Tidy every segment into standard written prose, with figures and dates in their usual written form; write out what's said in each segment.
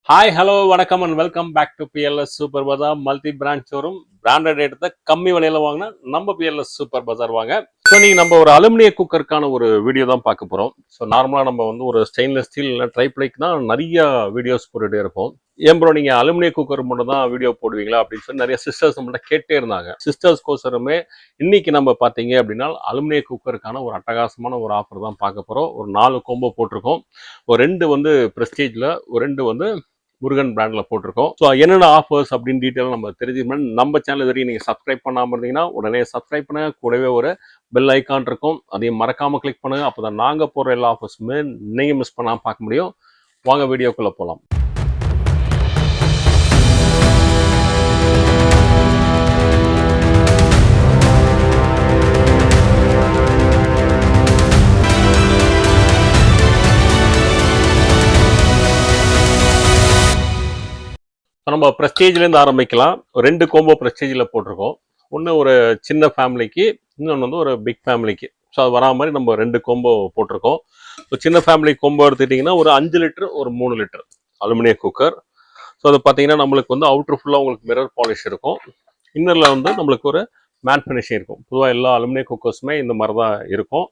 Hi, hello, வணக்கம் and welcome back to PLS Super Bazaar multi brand showroom. Branded rate கம்மி விலையில வாங்கினா நம்ம PLS Super Bazaar வாங்க. ஸோ நீங்கள் நம்ம ஒரு அலுமினிய குக்கருக்கான ஒரு வீடியோ தான் பார்க்க போகிறோம். ஸோ நார்மலாக நம்ம வந்து ஒரு ஸ்டெயின்லெஸ் ஸ்டீல் இல்லை ட்ரைப்ளைக் தான் நிறைய வீடியோஸ் போட்டுகிட்டே இருப்போம். ஏன் ப்ரோ நீங்கள் அலுமினிய குக்கர் மட்டும் தான் வீடியோ போடுவீங்களா அப்படின்னு சொல்லி நிறைய சிஸ்டர்ஸ் நம்மள்ட்ட கேட்டே இருந்தாங்க. சிஸ்டர்ஸ்கோசரமே இன்னைக்கு நம்ம பார்த்தீங்க அப்படின்னா அலுமினிய குக்கருக்கான ஒரு அட்டகாசமான ஒரு ஆஃபர் தான் பார்க்க போகிறோம். ஒரு 4 கோம்போ போட்டிருக்கோம். ஒரு 2 வந்து ப்ரெஸ்டீஜில், ஒரு 2 வந்து முருகன் பிராண்டில் போட்டிருக்கோம். ஸோ என்னென்ன ஆஃபர்ஸ் அப்படின்னு டீட்டெயில் நம்ம தெரிஞ்சுக்கணும். நம்ம சேனல் வரைக்கும் நீங்கள் சப்ஸ்கிரைப் பண்ணாமல் இருந்தீங்கன்னா உடனே சப்ஸ்கிரைப் பண்ணுங்க. கூடவே ஒரு பெல் ஐக்கான் இருக்கும், அதையும் மறக்காமல் கிளிக் பண்ணுங்க. அப்போ தான் நாங்கள் போகிற எல்லா ஆஃபர்ஸுமே நீங்கள் மிஸ் பண்ணாமல் பார்க்க முடியும். வாங்க வீடியோக்குள்ளே போகலாம். நம்ம ப்ரெஸ்டீஜ்லேருந்து ஆரம்பிக்கலாம். 2 கோம்போ ப்ரெஸ்டீஜில் போட்டிருக்கோம். ஒன்று ஒரு சின்ன ஃபேமிலிக்கு, இன்னொன்று வந்து ஒரு பிக் ஃபேமிலிக்கு. ஸோ அது வரா மாதிரி நம்ம 2 கோம்போ போட்டிருக்கோம். ஸோ சின்ன ஃபேமிலி கோம்போ எடுத்துக்கிட்டிங்கன்னா ஒரு 5 லிட்டர், ஒரு 3 லிட்டர் அலுமினிய குக்கர். ஸோ அது பார்த்தீங்கன்னா நம்மளுக்கு வந்து அவுட்ரு ஃபுல்லாக உங்களுக்கு மிரர் பாலிஷ் இருக்கும். இன்னரில் வந்து நம்மளுக்கு ஒரு மேட் ஃபினிஷிங் இருக்கும். பொதுவாக எல்லா அலுமினிய குக்கர்ஸுமே இந்த மாதிரி தான் இருக்கும்.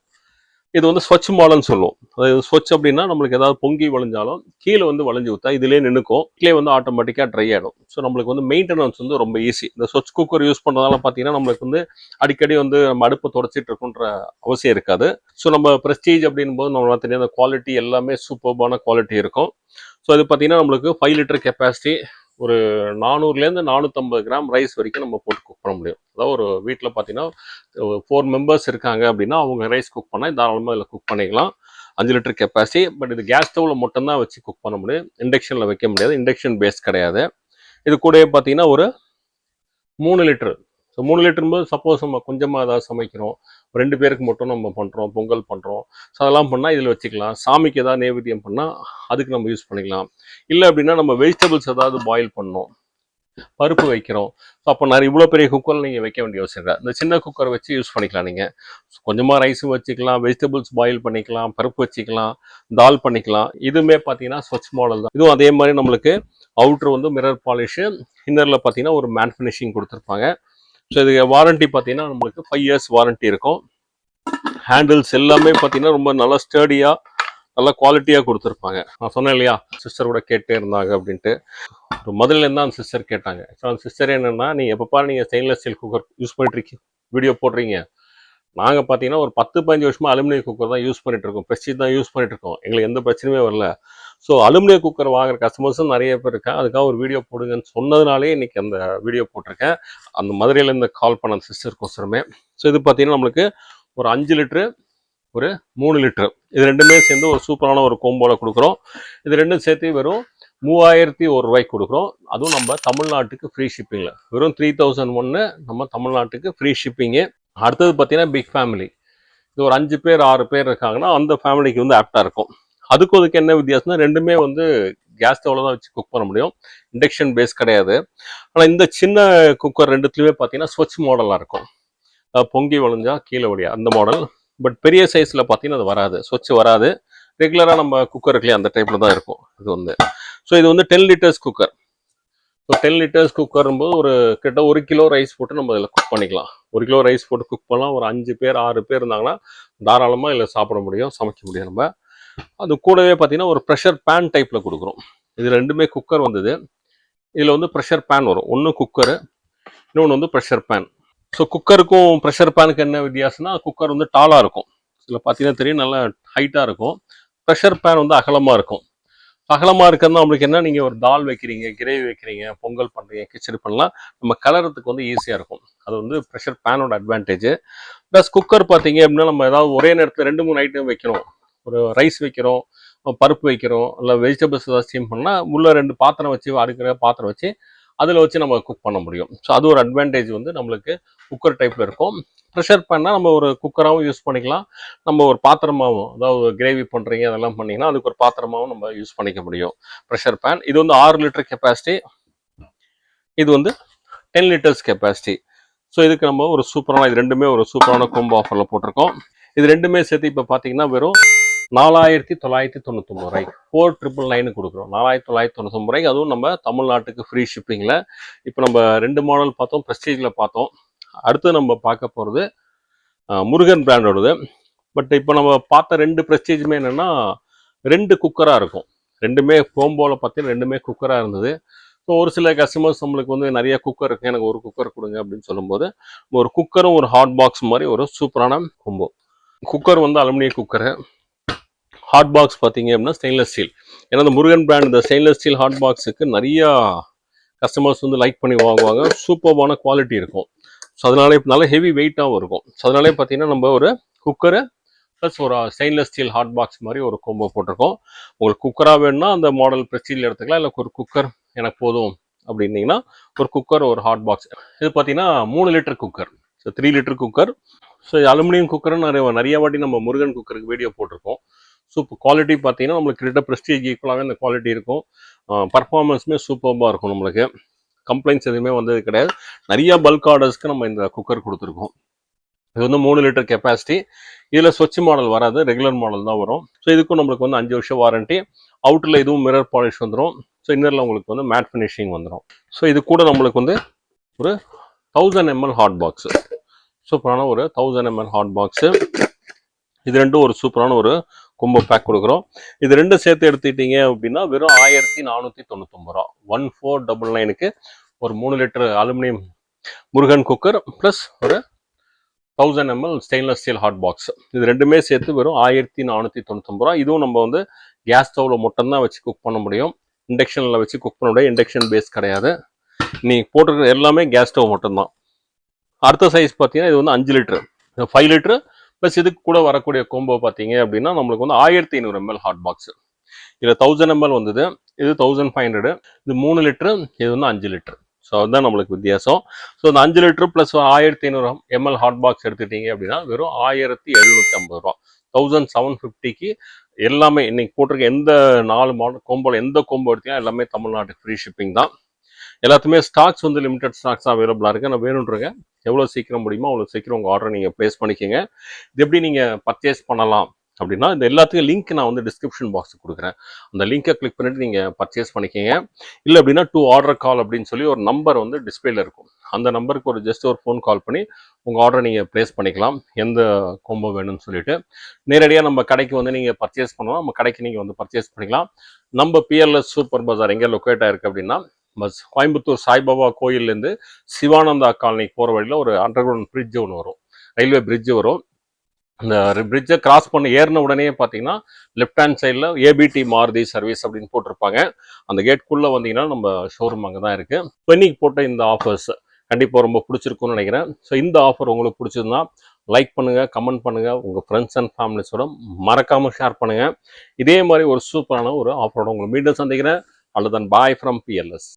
இது வந்து ஸ்வச் மாடல்னு சொல்லுவோம். அதாவது ஸ்வச் அப்படின்னா நம்மளுக்கு ஏதாவது பொங்கி வளைஞ்சாலும் கீழே வந்து வளைஞ்சு ஊற்றா இதுலேயே நின்றுக்கும். கீழே வந்து ஆட்டோமேட்டிக்காக ட்ரை ஆகிடும். ஸோ நம்மளுக்கு வந்து மெயின்டெனன்ஸ் வந்து ரொம்ப ஈஸி. இந்த ஸ்வச் குக்கர் யூஸ் பண்ணுறதால பார்த்தீங்கன்னா நம்மளுக்கு வந்து அடிக்கடி வந்து நம்ம அடுப்பை தொடச்சிட்டு இருக்குன்ற அவசியம் இருக்காது. ஸோ நம்ம ப்ரெஸ்டீஜ் அப்படின் போது நம்ம பார்த்தீங்கன்னா அந்த குவாலிட்டி எல்லாமே சூப்பர்பான குவாலிட்டி இருக்கும். ஸோ இது பார்த்தீங்கன்னா நம்மளுக்கு 5 லிட்டர் கெப்பாசிட்டி, ஒரு 400லேருந்து 450 கிராம் ரைஸ் வரைக்கும் நம்ம போட்டு குக் பண்ண முடியும். அதாவது ஒரு வீட்டில் பார்த்தீங்கன்னா 4 மெம்பர்ஸ் இருக்காங்க அப்படின்னா அவங்க ரைஸ் குக் பண்ணால் தாராளமாக இதில் குக் பண்ணிக்கலாம். 5 லிட்டர் கெப்பாசிட்டி. பட் இது கேஸ் ஸ்டவ்வில் மட்டும்தான் வச்சு குக் பண்ண முடியும். இண்டக்ஷனில் வைக்க முடியாது. இண்டக்ஷன் பேஸ் கிடையாது. இது கூடவே பார்த்தீங்கன்னா ஒரு 3 லிட்டர். ஸோ 3 லிட்டரும்போது சப்போஸ் நம்ம கொஞ்சமாக ஏதாவது சமைக்கிறோம், 2 பேருக்கு மட்டும் நம்ம பண்ணுறோம், பொங்கல் பண்ணுறோம். ஸோ அதெல்லாம் பண்ணால் இதில் வச்சுக்கலாம். சாமிக்கு ஏதாவது நைவேத்தியம் பண்ணால் அதுக்கு நம்ம யூஸ் பண்ணிக்கலாம். இல்லை அப்படின்னா நம்ம வெஜிடபிள்ஸ் ஏதாவது பாயில் பண்ணோம், பருப்பு வைக்கிறோம். ஸோ அப்போ நிறைய இவ்வளோ பெரிய குக்கரில் நீங்கள் வைக்க வேண்டிய அவசியம் இல்லை. இந்த சின்ன குக்கர் வச்சு யூஸ் பண்ணிக்கலாம். நீங்கள் கொஞ்சமாக ரைஸும் வச்சுக்கலாம், வெஜிடபிள்ஸ் பாயில் பண்ணிக்கலாம், பருப்பு வச்சுக்கலாம், தால் பண்ணிக்கலாம். இதுவுமே பார்த்தீங்கன்னா ஸ்வச் மாடல் தான். இதுவும் அதே மாதிரி நம்மளுக்கு அவுட்ரு வந்து மிரர் பாலிஷு, இன்னரில் பார்த்தீங்கன்னா ஒரு மேட் ஃபினிஷிங் கொடுத்துருப்பாங்க. ஸோ இது வாரண்ட்டி பார்த்தீங்கன்னா நம்மளுக்கு 5 இயர்ஸ் வாரண்ட்டி இருக்கும். ஹேண்டில்ஸ் எல்லாமே பார்த்தீங்கன்னா ரொம்ப நல்லா ஸ்டர்டியாக நல்லா குவாலிட்டியாக கொடுத்துருப்பாங்க. நான் சொன்னேன் இல்லையா, சிஸ்டர் கூட கேட்டே இருந்தாங்க அப்படின்ட்டு. முதல்ல இருந்தால் அந்த சிஸ்டர் கேட்டாங்க. ஸோ அந்த சிஸ்டர் என்னென்னா, நீங்கள் எப்பப்பா நீங்கள் ஸ்டெயின்லெஸ் ஸ்டீல் குக்கர் யூஸ் பண்ணிட்டுருக்கீங்க, வீடியோ போடுறீங்க, நாங்கள் பார்த்தீங்கன்னா ஒரு 10-15 வருஷமாக அலுமினிய குக்கர் தான் யூஸ் பண்ணிட்டுருக்கோம், ப்ரெஸ்டீஜ் தான் யூஸ் பண்ணிட்டுருக்கோம், எங்களுக்கு எந்த பிரச்சனையுமே வரல. ஸோ அலுமினிய குக்கர் வாங்குற கஸ்டமர்ஸும் நிறைய பேர் இருக்கேன், அதுக்காக ஒரு வீடியோ போடுங்கன்னு சொன்னதுனாலே இன்றைக்கி அந்த வீடியோ போட்டிருக்கேன். அந்த மதுரையிலேருந்து கால் பண்ண சிஸ்டருக்கோசரமே. ஸோ இது பார்த்தீங்கன்னா நம்மளுக்கு ஒரு 5 லிட்ரு, ஒரு 3 லிட்டர், இது ரெண்டுமே சேர்ந்து ஒரு சூப்பரான ஒரு கோம்போவில் கொடுக்குறோம். இது ரெண்டும் சேர்த்து வெறும் 3001 ரூபாய்க்கு கொடுக்குறோம். அதுவும் நம்ம தமிழ்நாட்டுக்கு ஃப்ரீ ஷிப்பிங்கில். வெறும் 3001 நம்ம தமிழ்நாட்டுக்கு ஃப்ரீ ஷிப்பிங்கு. அடுத்தது பார்த்தீங்கன்னா பிக் ஃபேமிலி. இது ஒரு 5 பேர் 6 பேர் இருக்காங்கன்னா அந்த ஃபேமிலிக்கு வந்து ஆப்டாக இருக்கும். அதுக்கு என்ன வித்தியாசம்னா, ரெண்டுமே வந்து கேஸ் ஸ்டவ்வில் தான் வச்சு குக் பண்ண முடியும், இண்டக்ஷன் பேஸ் கிடையாது. ஆனால் இந்த சின்ன குக்கர் ரெண்டுத்துலேயுமே பார்த்தீங்கன்னா ஸ்வச் மாடலாக இருக்கும். பொங்கி வளைஞ்சா கீழே வழியா அந்த மாடல். பட் பெரிய சைஸில் பார்த்தீங்கன்னா அது வராது, ஸ்வச் வராது. ரெகுலராக நம்ம குக்கர் இருக்குல்லையே அந்த டைப்பில் தான் இருக்கும் இது வந்து. ஸோ இது வந்து 10 லிட்டர்ஸ் குக்கர். ஸோ 10 லிட்டர்ஸ் குக்கரும்போது ஒரு கிட்ட 1 கிலோ ரைஸ் போட்டு நம்ம இதில் குக் பண்ணிக்கலாம். 1 கிலோ ரைஸ் போட்டு குக் பண்ணலாம். ஒரு 5 பேர் 6 பேர் இருந்தாங்கன்னா தாராளமாக இதில் சாப்பிட முடியும், சமைக்க முடியும் நம்ம. அது கூடவே பார்த்தீங்கன்னா ஒரு ப்ரெஷர் பேன் டைப்பில் கொடுக்குறோம். இது ரெண்டுமே குக்கர் வந்தது. இதில் வந்து ப்ரெஷர் பேன் வரும். ஒன்று குக்கரு, இன்னொன்று வந்து ப்ரெஷர் பேன். ஸோ குக்கருக்கும் ப்ரெஷர் பேனுக்கு என்ன வித்தியாசம்னா, குக்கர் வந்து டாலாக இருக்கும், இதில் பார்த்தீங்கன்னா தெரியும், நல்லா ஹைட்டாக இருக்கும். ப்ரெஷர் பேன் வந்து அகலமாக இருக்கும். அகலமாக இருக்கிறது நம்மளுக்கு என்ன, நீங்கள் ஒரு தால் வைக்கிறீங்க, கிரேவி வைக்கிறீங்க, பொங்கல் பண்ணுறீங்க, கிச்சடி பண்ணலாம், நம்ம கலரத்துக்கு வந்து ஈஸியாக இருக்கும். அது வந்து ப்ரெஷர் பேனோட அட்வான்டேஜ். ப்ளஸ் குக்கர் பார்த்தீங்க அப்படின்னா நம்ம ஏதாவது ஒரே நேரத்தில் 2-3 ஐட்டம் வைக்கிறோம், ஒரு ரைஸ் வைக்கிறோம், பருப்பு வைக்கிறோம், இல்லை வெஜிடபிள்ஸ் ஏதாவது ஸ்டீம் பண்ணால் உள்ள 2 பாத்திரம் வச்சு, அடுக்கிற பாத்திரம் வச்சு அதில் வச்சு நம்ம குக் பண்ண முடியும். ஸோ அது ஒரு அட்வான்டேஜ் வந்து நம்மளுக்கு குக்கர் டைப்பில் இருக்கும். ப்ரெஷர் பேன்னா நம்ம ஒரு குக்கராகவும் யூஸ் பண்ணிக்கலாம், நம்ம ஒரு பாத்திரமாகவும், அதாவது கிரேவி பண்ணுறீங்க அதெல்லாம் பண்ணிங்கன்னா அதுக்கு ஒரு பாத்திரமாகவும் நம்ம யூஸ் பண்ணிக்க முடியும் ப்ரெஷர் பேன். இது வந்து 6 லிட்டர் கெப்பாசிட்டி, இது வந்து 10 லிட்டர்ஸ் கெப்பாசிட்டி. ஸோ இதுக்கு நம்ம ஒரு சூப்பரான, இது ரெண்டுமே ஒரு சூப்பரான கோம்போ ஆஃபரில் போட்டிருக்கோம். இது ரெண்டுமே சேர்த்து இப்போ பார்த்தீங்கன்னா வெறும் 4999 4999 கொடுக்குறோம். 4999 அதுவும் நம்ம தமிழ்நாட்டுக்கு ஃப்ரீ ஷிப்பிங்கில். இப்போ நம்ம 2 மாடல் பார்த்தோம், ப்ரெஸ்டீஜில் பார்த்தோம். அடுத்து நம்ம பார்க்க போகிறது முருகன் பிராண்டோடது. பட் இப்போ நம்ம பார்த்த 2 ப்ரெஸ்டீஜுமே என்னென்னா 2 குக்கராக இருக்கும். ரெண்டுமே கோம்போவில் பார்த்தீங்கன்னா ரெண்டுமே குக்கராக இருந்தது. ஸோ ஒரு சில கஸ்டமர்ஸ் நம்மளுக்கு வந்து நிறைய குக்கர் இருக்குது, எனக்கு ஒரு குக்கர் கொடுங்க அப்படின்னு சொல்லும்போது ஒரு குக்கரும் ஒரு ஹாட் பாக்ஸ் மாதிரி ஒரு சூப்பரான கோம்போ. குக்கர் வந்து அலுமினிய குக்கரு, ஹாட் பாக்ஸ் பார்த்தீங்க அப்படின்னா ஸ்டெயின்லெஸ் ஸ்டீல். ஏன்னா இந்த முருகன் பிராண்ட் இந்த ஸ்டெயின்லெஸ் ஸ்டீல் ஹாட் பாக்ஸுக்கு நிறையா கஸ்டமர்ஸ் வந்து லைக் பண்ணி வாங்குவாங்க. சூப்பர்பான குவாலிட்டி இருக்கும். ஸோ அதனாலே நல்ல ஹெவி வெயிட்டாகவும் இருக்கும். ஸோ அதனாலே பார்த்தீங்கன்னா நம்ம ஒரு குக்கரு ப்ளஸ் ஒரு ஸ்டெயின்லெஸ் ஸ்டீல் ஹாட் பாக்ஸ் மாதிரி ஒரு கோம்போ போட்டிருக்கோம். உங்களுக்கு குக்கராக வேணும்னா அந்த மாடல் ப்ரெஸ்டீஜில் எடுத்துக்கலாம். இல்லை ஒரு குக்கர் எனக்கு போதும் அப்படின்னீங்கன்னா ஒரு குக்கர் ஒரு ஹாட் பாக்ஸ். இது பார்த்தீங்கன்னா 3 litre cooker. So 3 litre cooker. So aluminium குக்கர்னு நிறைய வாட்டி நம்ம முருகன் குக்கருக்கு வீடியோ போட்டிருக்கோம். ஸோ இப்போ குவாலிட்டி பார்த்தீங்கன்னா நம்மளுக்கு கிட்ட ப்ரெஸ்டீஜ் ஈக்குவலாகவே இந்த குவாலிட்டி இருக்கும். பர்ஃபார்மன்ஸுமே சூப்பராக இருக்கும். நம்மளுக்கு கம்ப்ளைண்ட்ஸ் எதுவுமே வந்தது கிடையாது. நிறையா பல்க் ஆர்டர்ஸ்க்கு நம்ம இந்த குக்கர் கொடுத்துருக்கோம். இது வந்து 3 லிட்டர் கெப்பாசிட்டி. இதில் ஸ்வட்ச் மாடல் வராது, ரெகுலர் மாடல் தான் வரும். ஸோ இதுக்கும் நம்மளுக்கு வந்து 5 வருஷம் வாரண்ட்டி. அவுட்டரில் இதுவும் மிரர் பாலிஷ் வந்துடும். ஸோ இன்னரில் உங்களுக்கு வந்து மேட் ஃபினிஷிங் வந்துடும். ஸோ இது கூட நம்மளுக்கு வந்து ஒரு 1000 ml ஹாட் பாக்ஸு, சூப்பரான ஒரு 1000 ml ஹாட் பாக்ஸு. இது ரெண்டும் ஒரு சூப்பரான ஒரு கும்போ பேக் கொடுக்குறோம். இது ரெண்டும் சேர்த்து எடுத்துக்கிட்டீங்க அப்படின்னா வெறும் 1499 ரூபா. 1499க்கு ஒரு 3 litre aluminium Murugan cooker plus ஒரு 1000 ml stainless steel hot box. இது ரெண்டுமே சேர்த்து வெறும் 1499 ரூபா. இதுவும் நம்ம வந்து கேஸ் ஸ்டவ்வில் மட்டும்தான் வச்சு குக் பண்ண முடியும். இண்டக்ஷனில் வச்சு குக் பண்ண முடியும். இண்டக்ஷன் பேஸ் கிடையாது. நீங்கள் போட்டிருக்கிற எல்லாமே கேஸ் ஸ்டவ் மட்டும்தான். அடுத்த சைஸ் பார்த்தீங்கன்னா இது வந்து 5 லிட்டரு, 5 லிட்டரு ப்ளஸ் இதுக்கு கூட வரக்கூடிய கோம்போ பார்த்தீங்க அப்படின்னா நம்மளுக்கு வந்து 1500 ml ஹாட் பாக்ஸ். இதில் 1000 ml வந்தது, இது 1500. இது 3 லிட்டரு, இது வந்து 5 லிட்டரு. ஸோ அதுதான் நம்மளுக்கு வித்தியாசம். ஸோ இந்த 5 litre plus 1500 ml hot box எடுத்துட்டீங்க அப்படின்னா வெறும் 1750 ரூபா. 1750க்கு எல்லாமே இன்னைக்கு போட்டிருக்க எந்த 4 மாடல் கோம்போவில் எந்த கோம்போ எடுத்தீங்கன்னா எல்லாமே தமிழ்நாட்டுக்கு ஃப்ரீ ஷிப்பிங் தான். எல்லாத்துமே ஸ்டாக்ஸ் வந்து லிமிடெட் ஸ்டாக்ஸ் அவைலபிளாக இருக்குது. நான் வேணுன்றங்க எவ்வளோ சீக்கிரம் முடியுமோ அவ்வளோ சீக்கிரம் உங்கள் ஆர்டரை நீங்கள் ப்ளேஸ் பண்ணிக்கோங்க. இது எப்படி நீங்கள் பர்ச்சேஸ் பண்ணலாம் அப்படின்னா இந்த எல்லாத்துக்கும் லிங்க் நான் வந்து டிஸ்கிரிப்ஷன் பாக்ஸுக்கு கொடுக்குறேன். அந்த லிங்கை கிளிக் பண்ணிவிட்டு நீங்கள் பர்ச்சேஸ் பண்ணிக்கோங்க. இல்லை அப்படின்னா டு ஆர்டர் கால் அப்படின்னு சொல்லி ஒரு நம்பர் வந்து டிஸ்பிளேல இருக்கும். அந்த நம்பருக்கு ஒரு ஜஸ்ட் ஒரு ஃபோன் கால் பண்ணி உங்கள் ஆர்டரை நீங்கள் ப்ளேஸ் பண்ணிக்கலாம். எந்த கோம்போ வேணும்னு சொல்லிட்டு நேரடியாக நம்ம கடைக்கு வந்து நீங்கள் பர்ச்சேஸ் பண்ணலாம். நம்ம கடைக்கு நீங்கள் வந்து பர்ச்சேஸ் பண்ணிக்கலாம். நம்ம பிஎல்எஸ் சூப்பர் பஜார் எங்கே லொக்கேட் ஆயிருக்கு அப்படின்னா கோயம்புத்தூர் சாய்பாபா கோயிலேருந்து சிவானந்தா காலனிக்கு போகிற வழியில் ஒரு அண்டர் கிரவுண்ட் பிரிட்ஜ் ஒன்று வரும், ரயில்வே பிரிட்ஜ் வரும். அந்த பிரிட்ஜை கிராஸ் பண்ணி ஏறின உடனே பார்த்தீங்கன்னா லெஃப்ட் ஹேண்ட் சைடில் ஏபிடி மாருதி சர்வீஸ் அப்படின்னு போட்டிருப்பாங்க. அந்த கேட்குள்ளே வந்தீங்கன்னா நம்ம ஷோரூம் அங்கே தான் இருக்குது. ஸோ இன்னைக்கு போட்ட இந்த ஆஃபர்ஸ் கண்டிப்பாக ரொம்ப பிடிச்சிருக்குன்னு நினைக்கிறேன். ஸோ இந்த ஆஃபர் உங்களுக்கு பிடிச்சிருந்தா லைக் பண்ணுங்கள், கமெண்ட் பண்ணுங்கள், உங்கள் ஃப்ரெண்ட்ஸ் அண்ட் ஃபேமிலிஸோட மறக்காமல் ஷேர் பண்ணுங்கள். இதே மாதிரி ஒரு சூப்பரான ஒரு ஆஃபரோட உங்களை மீண்டும் சந்திக்கிறேன். அல்லது பாய் ஃப்ரம் பிஎல்எஸ்.